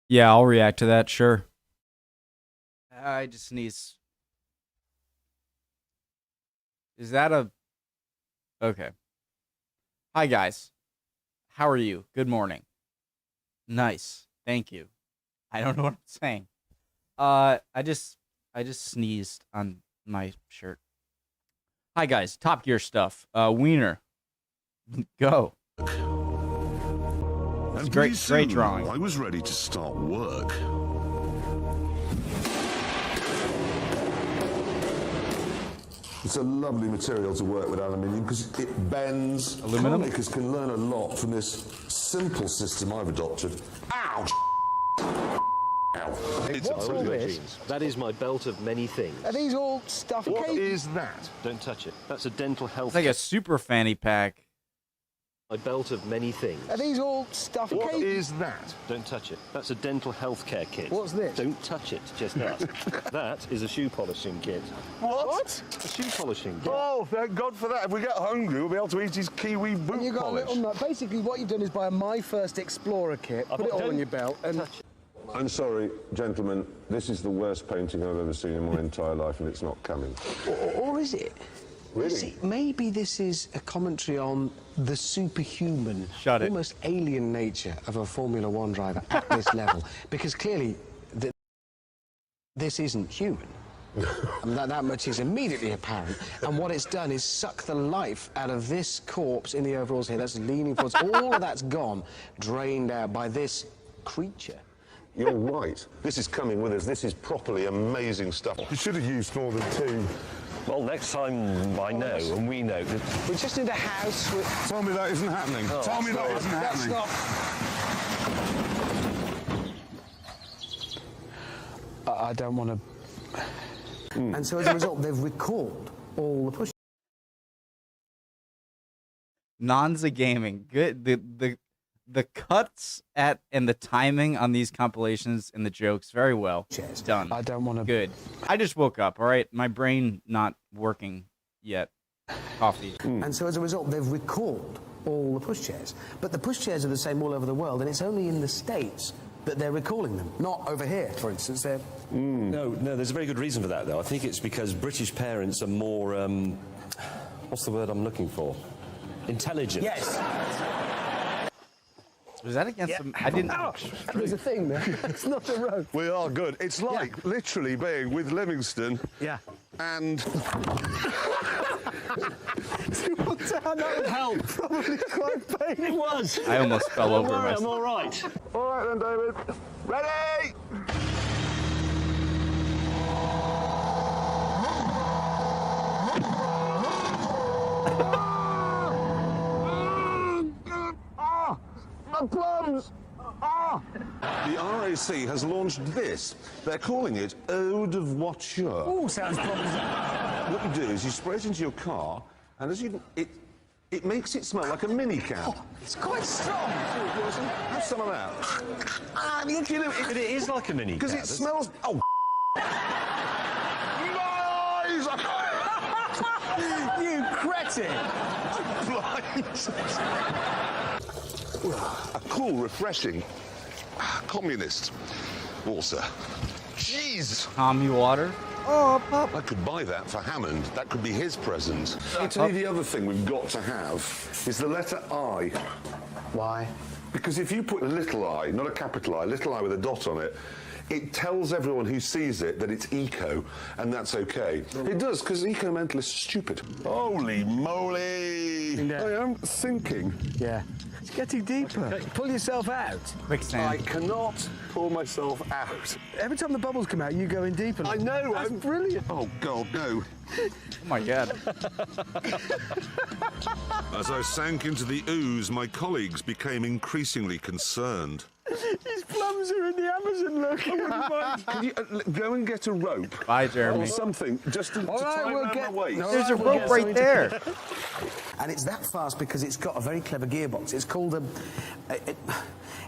Yeah, I'll react to that, sure. I just sneeze. Is that a... Okay. Hi, guys. How are you? Good morning. Nice. Thank you. I don't know what I'm saying. I just sneezed on my shirt. Hi, guys. Top Gear stuff. Wiener. Go. That's And great drawing. I was ready to start work. It's a lovely material to work with, aluminium, because it bends. Aluminum? Car makers can learn a lot from this simple system I've adopted. Ow! Ow. What's all this? That is my belt of many things. Are these all stuff? What is that? Don't touch it. That's a dental health. It's like a super fanny pack. My belt of many things. Are these all stuff? What is that? Don't touch it. That's a dental health care kit. What's this? Don't touch it. Just that. That is a shoe polishing kit. What? A shoe polishing kit. Oh, thank God for that. If we get hungry, we'll be able to eat his kiwi boot And you got polish. a little nut. Basically, what you've done is buy a My First Explorer kit, put it all on your belt, and I'm sorry, gentlemen, this is the worst painting I've ever seen in my entire life, and it's not coming. Or is it? Really? See, maybe this is a commentary on the superhuman, Shut it. almost alien nature of a Formula One driver at this level. Because clearly, this isn't human. And that much is immediately apparent. And what it's done is suck the life out of this corpse in the overalls here. That's leaning forwards. All of that's gone, drained out by this creature. You're right. This is coming with us. This is properly amazing stuff. You should have used more than two. Well, next time I know, and we know. We just need a house with... Tell me that isn't happening. Tell me that isn't That's happening. not... I don't want to... And so as a result, they've recalled all the push. Nonza Gaming. Good. The cuts at and the timing on these compilations and the jokes very well done. I don't want to... Good. I just woke up, all right? My brain not working yet. Coffee. And so as a result, they've recalled all the pushchairs. But the pushchairs are the same all over the world, and it's only in the States that they're recalling them. Not over here, for instance. They're... No, there's a very good reason for that, though. I think it's because British parents are more, what's the word I'm looking for? Intelligent. Yes. Was that against them? I didn't... there's a thing there. It's not a rope. We are good. It's like literally being with Livingston. Yeah. And That would help. Probably quite painful. It was. I almost fell over I'm myself. all right. all right then, David. Ready? My plums! The RAC has launched this. They're calling it Eau de Voiture. Oh, sounds promising. What you do is you spray it into your car, and as you it makes it smell like a minicab. It's quite strong. Have some of that. But it is like a mini Because it smells. Oh. Nice! You cretin. A cool, refreshing communist water. Jeez! Tommy Water. Oh, Pop. I could buy that for Hammond. That could be his present. I'll tell you the other thing we've got to have is the letter I. Why? Because if you put a little I, not a capital I, little I with a dot on it, it tells everyone who sees it that it's eco, and that's okay. It does, because eco-mentalists are stupid. Holy moly! Yeah. I am sinking. Yeah. It's getting deeper. Pull yourself out. Quicksand. I cannot pull myself out. Every time the bubbles come out, you go in deeper. I know, That's I'm brilliant. Oh, God, no. Oh, my God. As I sank into the ooze, my colleagues became increasingly concerned. His plums are in the Amazon, look. Can you go and get a rope? Bye, Jeremy. Or something, just to All right, tie we'll around get- my waist. No. There's a We'll rope get right something there. And it's that fast because it's got a very clever gearbox. It's called a...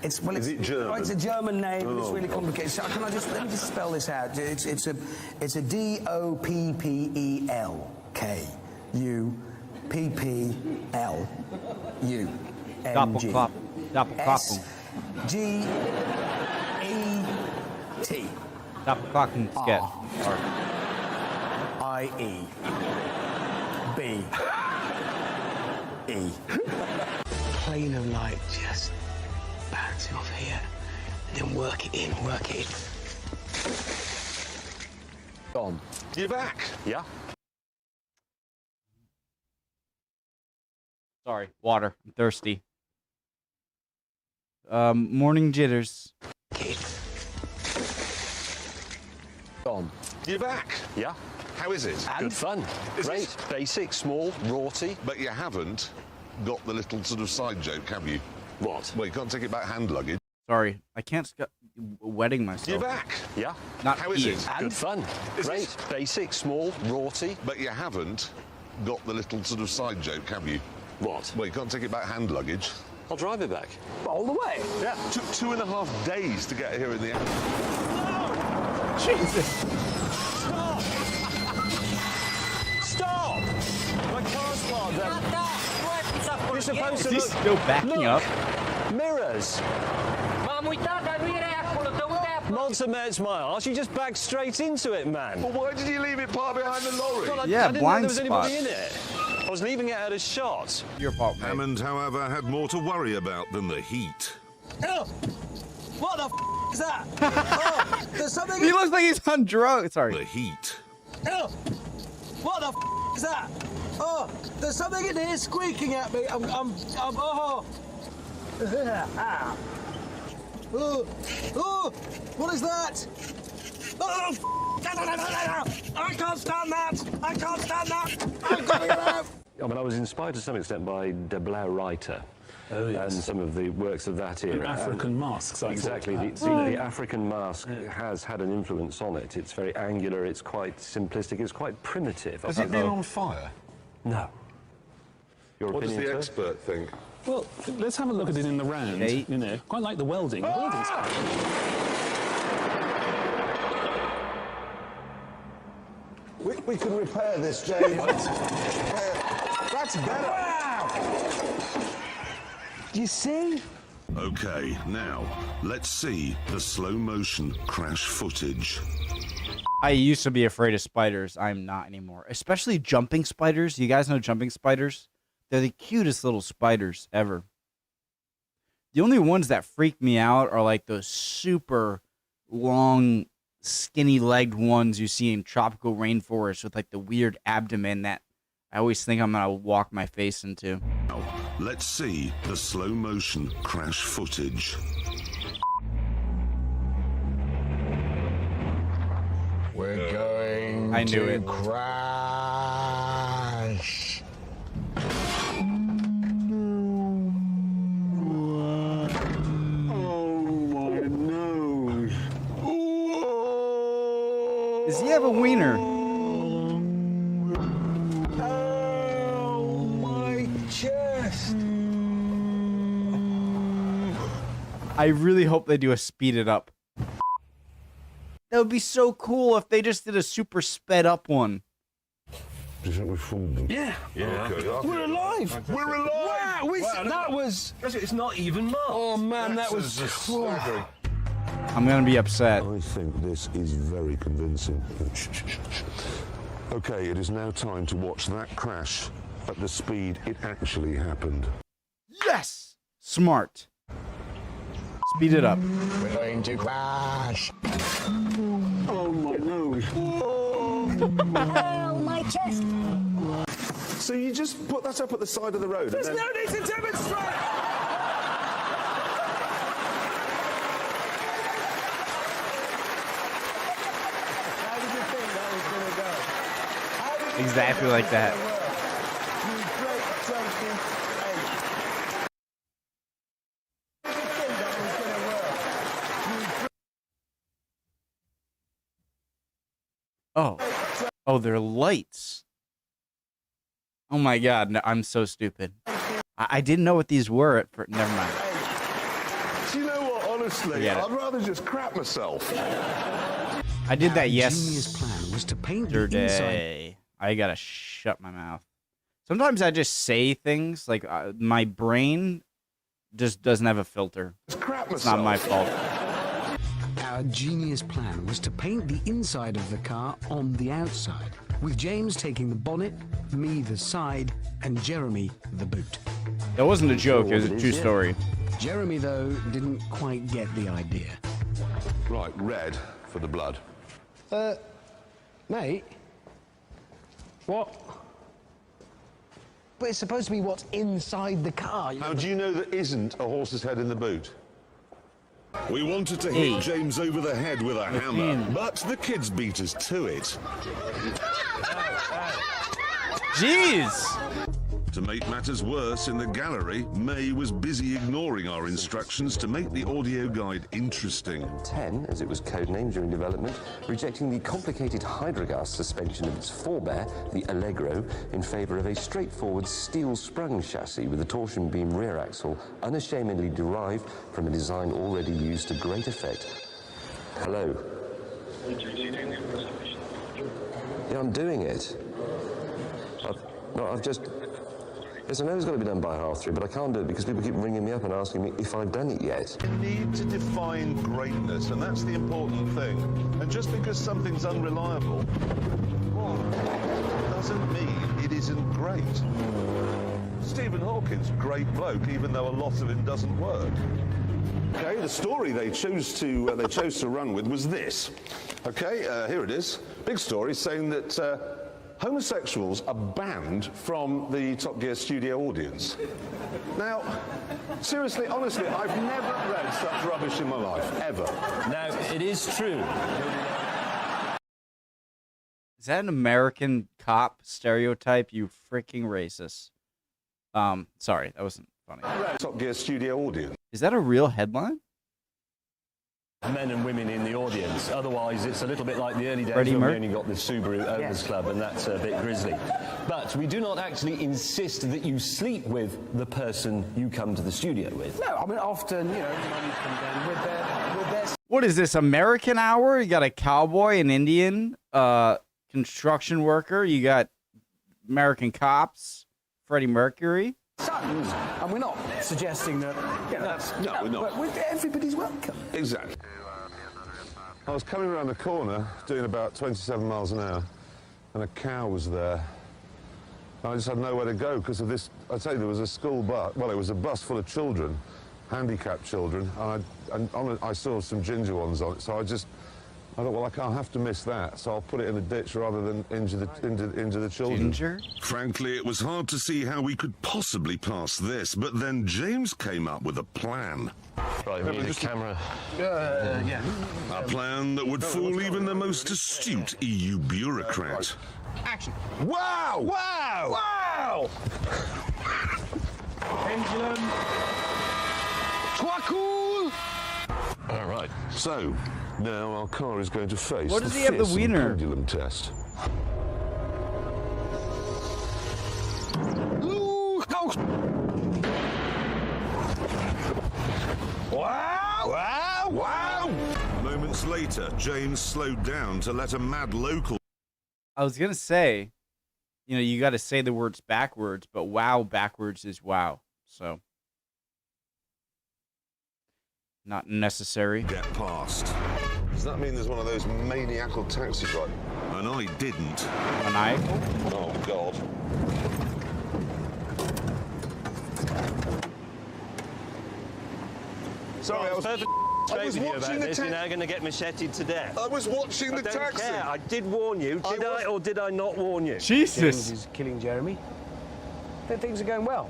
it's well, Is it's, it German? Oh, it's a German name, but it's Oh, really complicated. So let me just spell this out. It's a DOPPELPPELKUPPLU. Doppelkop. Doppelkop. SGE Stop the clock and sketch. I-E. B. E. Plane of light just bouncing off here, and then work it in. Gone. You're back. Yeah. Sorry, water. I'm thirsty. Morning jitters. Gone. You're back. Yeah. How is it? Good fun. Is Great. it? Basic, small, rorty. But you haven't got the little sort of side joke, have you? What? Well, you can't take it back hand luggage. Sorry, I can't wetting myself. You're back. Yeah. Not How is peeing. it? Good fun. Is Great. it? Basic, small, rorty. But you haven't got the little sort of side joke, have you? What? Well, you can't take it back hand luggage. I'll drive it back. All the way. Yeah. Took 2.5 days to get here in the end. Jesus. Stop! My car's parked there. You're supposed to Is he look. still backing up? Mirrors. Not so my arse. You just backed straight into it, man. Well, why did you leave it parked behind the lorry? Well, Yeah, I didn't blind know there was spot. anybody in it. I was leaving it out of shot. Your fault, mate. Hammond, however, had more to worry about than the heat. Oh, what the is that? Oh, there's something. He looks like he's on drugs. Sorry. The heat. Oh, what the is that? Oh, there's something in here squeaking at me. Oh. Oh, what is that? Oh, I can't stand that. I've got to get out. I mean, I was inspired to some extent by De Blauwriter. Oh, yes. And some of the works of that era. African masks. I Exactly. thought The African mask has had an influence on it. It's very angular, it's quite simplistic, it's quite primitive. Has it been on fire? No. Your What does opinion, the sir? expert think? Well, let's have a look at it in the round. Okay. You know, quite like the welding. Welding's We can repair this, James. That's better. You see? Okay, now, let's see the slow motion crash footage. I used to be afraid of spiders. I'm not anymore. Especially jumping spiders. You guys know jumping spiders? They're the cutest little spiders ever. The only ones that freak me out are like those super long, skinny-legged ones you see in tropical rainforests with like the weird abdomen that I always think I'm gonna walk my face into. Now, let's see the slow motion crash footage. We're going I knew it. crash. Oh, my nose. Does he have a wiener? Oh, my chest. I really hope they do a speed it up. That would be so cool if they just did a super sped up one. Do you think we fooled them? Yeah. Okay, We're alive. We're alive. Wow, that was. It's not even marked. Oh man, that was. staggering. I'm gonna be upset. I think this is very convincing. Okay, it is now time to watch that crash at the speed it actually happened. Yes! Smart. Speed it up. We're going to crash. Oh, my nose. Oh, my chest. So you just put that up at the side of the road? There's no need to demonstrate. How did you think that was going to go? How did you Exactly think like that. was gonna work? You great chunky ape. How did you think that was going to work? Oh. Oh, they're lights. Oh my god, no, I'm so stupid. I didn't know what these were at first. Never mind. Do you know what, honestly, Forget it. I'd rather just crap myself. I did that Genius plan was to paint the inside. yesterday. I gotta shut my mouth. Sometimes I just say things like my brain just doesn't have a filter. Just crap It's myself. not my fault. Our A genius plan was to paint the inside of the car on the outside, with James taking the bonnet, me the side, and Jeremy the boot. That wasn't a joke, it was a true story. Jeremy, though, didn't quite get the idea. Right, red for the blood. Mate? What? But it's supposed to be what's inside the car. How do you know there isn't a horse's head in the boot? We wanted to hit James over the head with a hammer, but the kids beat us to it. Jeez! To make matters worse, in the gallery, May was busy ignoring our instructions to make the audio guide interesting. 10, as it was codenamed during development, rejecting the complicated hydrogas suspension of its forebear, the Allegro, in favour of a straightforward steel-sprung chassis with a torsion beam rear axle, unashamedly derived from a design already used to great effect. Hello. Yeah, I'm doing it. I've just... Yes, I know it's got to be done by 3:30, but I can't do it because people keep ringing me up and asking me if I've done it yet. You need to define greatness, and that's the important thing. And just because something's unreliable doesn't mean it isn't great. Stephen Hawking's great bloke, even though a lot of him doesn't work. Okay, the story they chose to run with was this. Okay, here it is. Big story saying that homosexuals are banned from the Top Gear studio audience. Now, seriously, honestly, I've never read such rubbish in my life, ever. Now, it is true. Is that an American cop stereotype? You freaking racist. Sorry, that wasn't funny. Top Gear studio audience. Is that a real headline? Men and women in the audience. Otherwise, it's a little bit like the early days Freddie when we Merc- only got the Subaru Owners Club, and that's a bit grisly. But we do not actually insist that you sleep with the person you come to the studio with. No, I mean, often, you know, money come down with their... What is this, American Hour? You got a cowboy, an Indian, construction worker. You got American cops, Freddie Mercury. Sons, and we're not suggesting that... You know, No, we're not. Everybody's welcome. Exactly. I was coming around the corner doing about 27 miles an hour, and a cow was there. And I just had nowhere to go because of this. I tell you, there was a school bus. Well, it was a bus full of children, handicapped children, and I saw some ginger ones on it. So I thought, well, I can't have to miss that, so I'll put it in the ditch rather than injure the children. Ginger? Frankly, it was hard to see how we could possibly pass this, but then James came up with a plan. Right, we need a camera. Yeah. A plan that would fool even the most astute EU bureaucrat. Action. Wow! Wow! Wow! Pendulum. Trop cool! All right. So, now our car is going to face What does he have the fearsome wiener? pendulum test. Wow! Wow! Wow! Moments later, James slowed down to let a mad local... I was going to say, you know, you got to say the words backwards, but wow backwards is wow. So, not necessary. get past. Does that mean there's one of those maniacal taxi drivers? And I didn't. Maniacal? Oh, God. Sorry, I was Straight with you watching about the this. You're now going to get macheted to death. I was watching the I don't taxi. care. I did warn you. Did I or did I not warn you? James Jesus. is killing Jeremy. Then things are going well.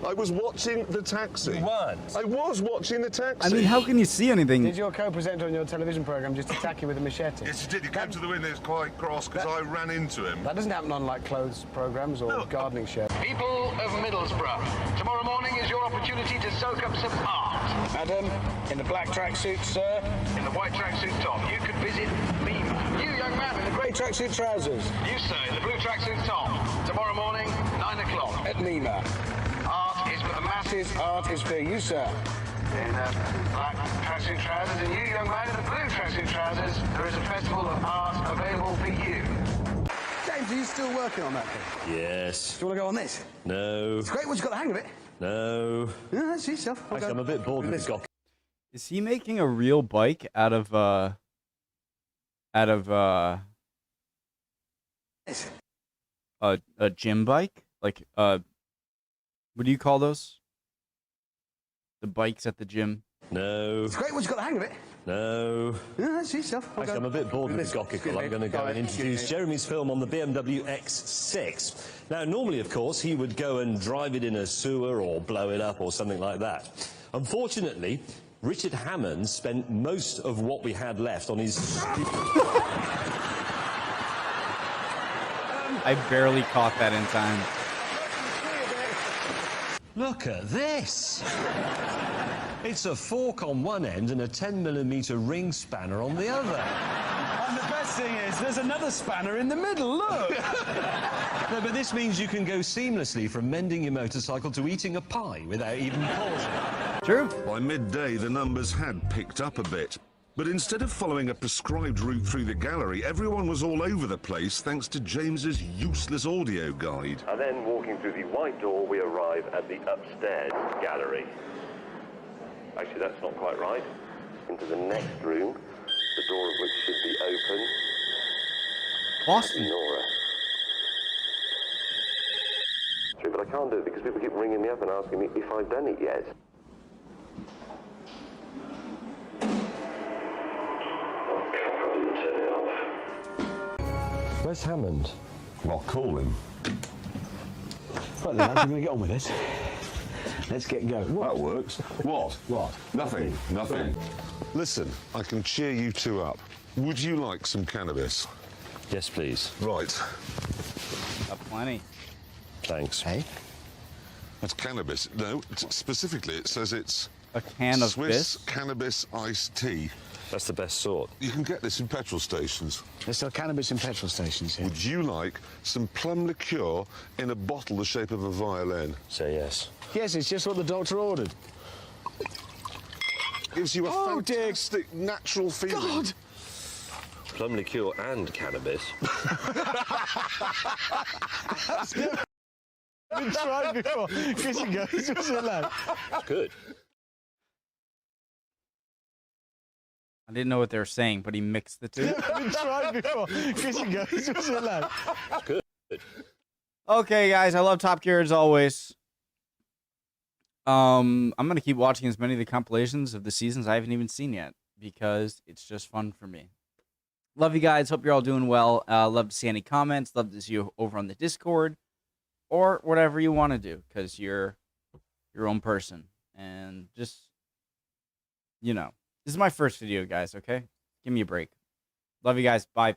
I was watching the taxi. What? I was watching the taxi. I mean, how can you see anything? Did your co-presenter on your television program just attack you with a machete? Yes, he did. He came to the window. He was quite cross because I ran into him. That doesn't happen on, like, clothes programs or gardening shows. People of Middlesbrough, tomorrow morning is your opportunity to soak up some art. Madam, in the black tracksuit, sir. In the white tracksuit top, you could visit Mima. You, young man, in the grey Tracksuit trousers. You, sir, in the blue tracksuit top. Tomorrow morning, 9 o'clock. At Nima. Art is for the masses. Art is for you, sir. In the black tracksuit trousers, and you, young man, in the blue tracksuit trousers, there is a festival of art available for you. James, are you still working on that thing? Yes. Do you want to go on this? No. It's great once you've got the hang of it. No. Yeah, that's yourself. Actually, I'm a bit bored with this. Is he making a real bike out of a gym bike? Like what do you call those? The bikes at the gym? No. It's great once you've got the hang of it. No. Yeah, see yourself. Actually, I'm a bit bored with the gockicle. I'm going to go and introduce Jeremy's film on the BMW X6. Now, normally, of course, he would go and drive it in a sewer or blow it up or something like that. Unfortunately, Richard Hammond spent most of what we had left on his... I barely caught that in time. Look at this! It's a fork on one end and a 10mm ring spanner on the other. And the best thing is, there's another spanner in the middle, look! No, but this means you can go seamlessly from mending your motorcycle to eating a pie without even pausing. True. By midday, the numbers had picked up a bit. But instead of following a prescribed route through the gallery, everyone was all over the place thanks to James's useless audio guide. And then walking through the white door, we arrive at the upstairs gallery. Actually, that's not quite right. Into the next room, the door of which should be open. Boston. Nora. True, but I can't do it because people keep ringing me up and asking me if I've done it yet. Where's Hammond? I'll call him. Right then, lads, I'm going to get on with this. Let's get going. That works. What? What? Nothing. Nothing. Listen, I can cheer you two up. Would you like some cannabis? Yes, please. Right. Plenty. Thanks. Hey? That's cannabis. No, specifically it says it's A can of Swiss this? cannabis iced tea. That's the best sort. You can get this in petrol stations. They sell cannabis in petrol stations here. Would you like some plum liqueur in a bottle the shape of a violin? Say yes. Yes, it's just what the doctor ordered. Gives you a Oh, dear fantastic natural feeling. God! Plum liqueur and cannabis. Been tried before. Chris goes, what's it like? Good. I didn't know what they were saying, but he mixed the two. Been tried before. Chris goes, what's it like? Good. Okay, guys, I love Top Gear as always. I'm gonna keep watching as many of the compilations of the seasons I haven't even seen yet because it's just fun for me. Love you guys. Hope you're all doing well. Love to see any comments. Love to see you over on the Discord or whatever you want to do because you're your own person and just this is my first video, guys. Okay, give me a break. Love you guys. Bye.